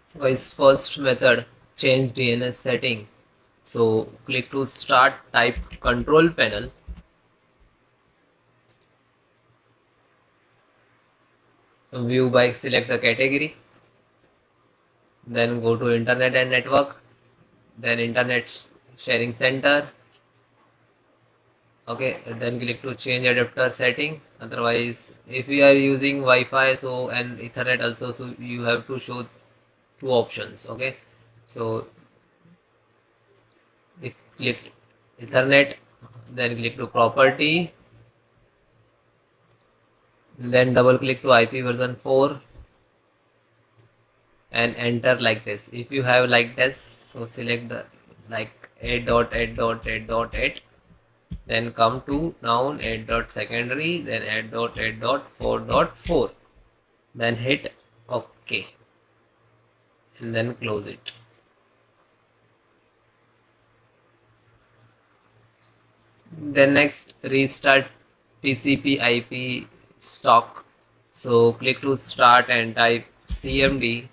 So guys, first method, change DNS setting. So click to start, type control panel, view by select the category, then go to internet and network, then internet sharing center. Okay, then click to change adapter setting. Otherwise, if you are using Wi-Fi, so and Ethernet also, so you have to show two options. Okay, so click Ethernet, then click to property, then double click to IP version 4 and enter like this. If you have like this, so select the like 8.8.8.8, then come to noun 8.secondary, then 8.8.4.4, then hit OK and then close it. Then next, restart TCP IP stock. So click to start and type CMD,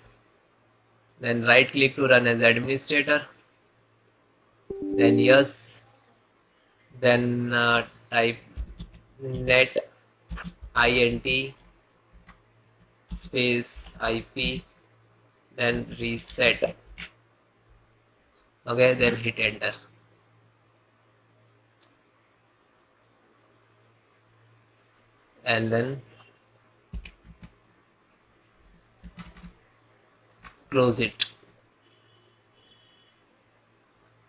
then right click to run as administrator, then yes, then type net int space IP, then reset. Okay, then hit enter and then close it.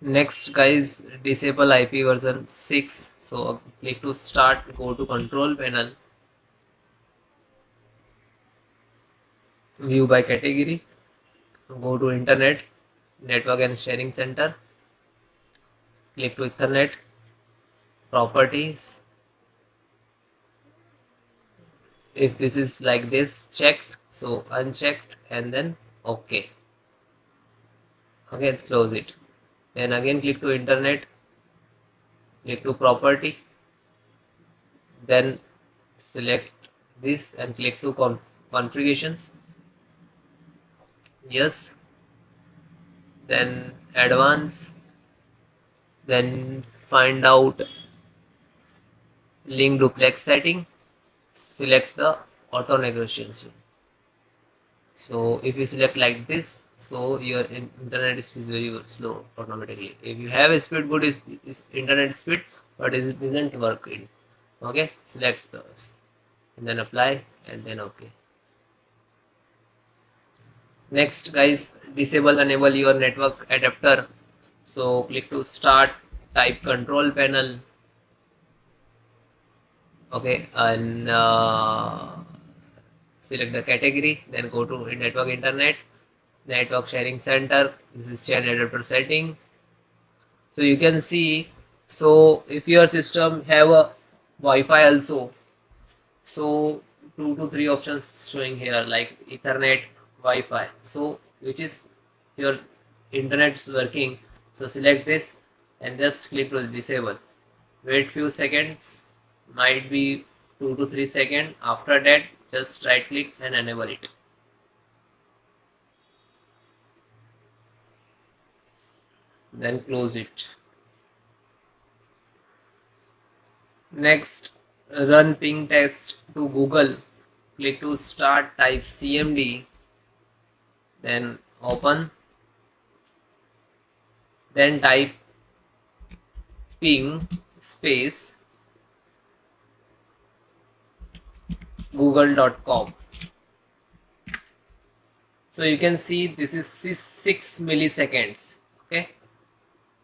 Next guys, disable IP version 6. So click to start, go to control panel, view by category, go to internet, network and sharing center, click to Ethernet, properties. If this is like this checked, so unchecked and then OK. Okay, close it. Then again click to internet, click to property, then select this and click to configurations. Yes, then advance, then find out link duplex setting, select the auto negotiation. So if you select like this, so your internet speed is very slow automatically. If you have a speed, good is internet speed, but it isn't working. Okay, select those and then apply and then OK. Next guys, disable enable your network adapter. So click to start, type control panel. Okay, and select the category, then go to network internet, network sharing center. This is change adapter setting. So you can see, so if your system have a Wi-Fi also, so 2 to 3 options showing here like Ethernet, Wi-Fi. So which is your internet's working, so select this and just click to disable. Wait few seconds, might be 2 to 3 seconds. After that, just right click and enable it. Then close it. Next, run ping test to Google. Click to start, type CMD, then open, then type ping space google.com. So you can see this is 6 milliseconds. Okay,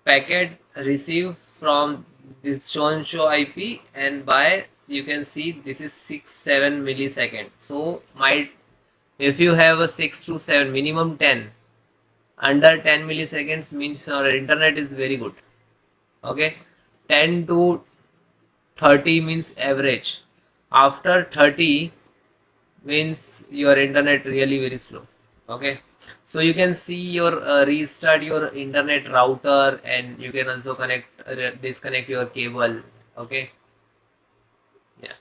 packet received from this show IP and by, you can see this is 6-7 milliseconds. So might, if you have a 6 to 7, minimum 10, under 10 milliseconds means your internet is very good. Okay, 10 to 30 means average. After 30 means your internet really very slow. Okay, so you can see your restart your internet router and you can also connect disconnect your cable. Okay, yeah.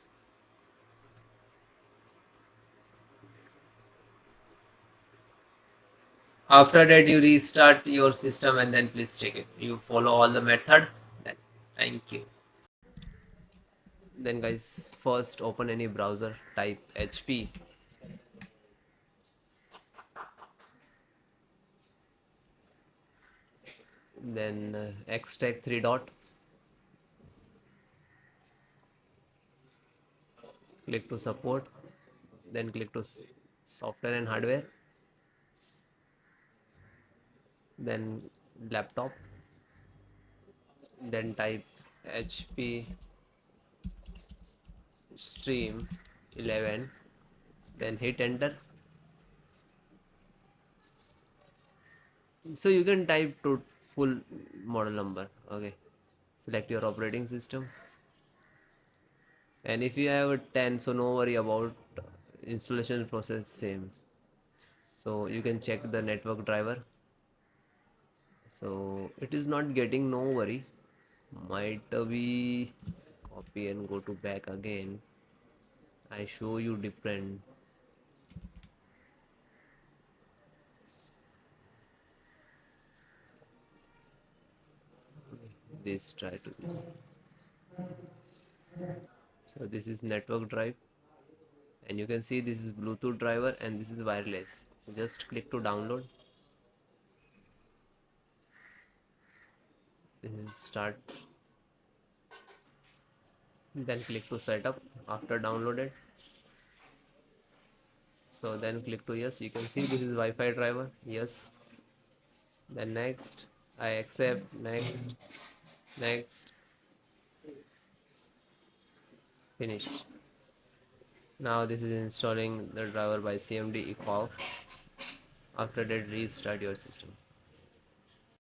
After that you restart your system and then please check it. You follow all the method. Then thank you. Then guys, first open any browser, type HP, then extract 3 dot, click to support, then click to software and hardware, then laptop, then type HP stream 11, then hit enter. So you can type to full model number. Okay, select your operating system, and if you have a 10, so no worry about installation process, same. So you can check the network driver. So it is not getting, no worry, might be copy and go to back again. I show you different. This, try to this. So this is network drive, and you can see this is Bluetooth driver and this is wireless. So just click to download. This is start, then click to setup after downloaded. So then click to yes. You can see this is Wi-Fi driver, yes. Then next, I accept, next, next, finish. Now this is installing the driver by cmd equal. After that, restart your system.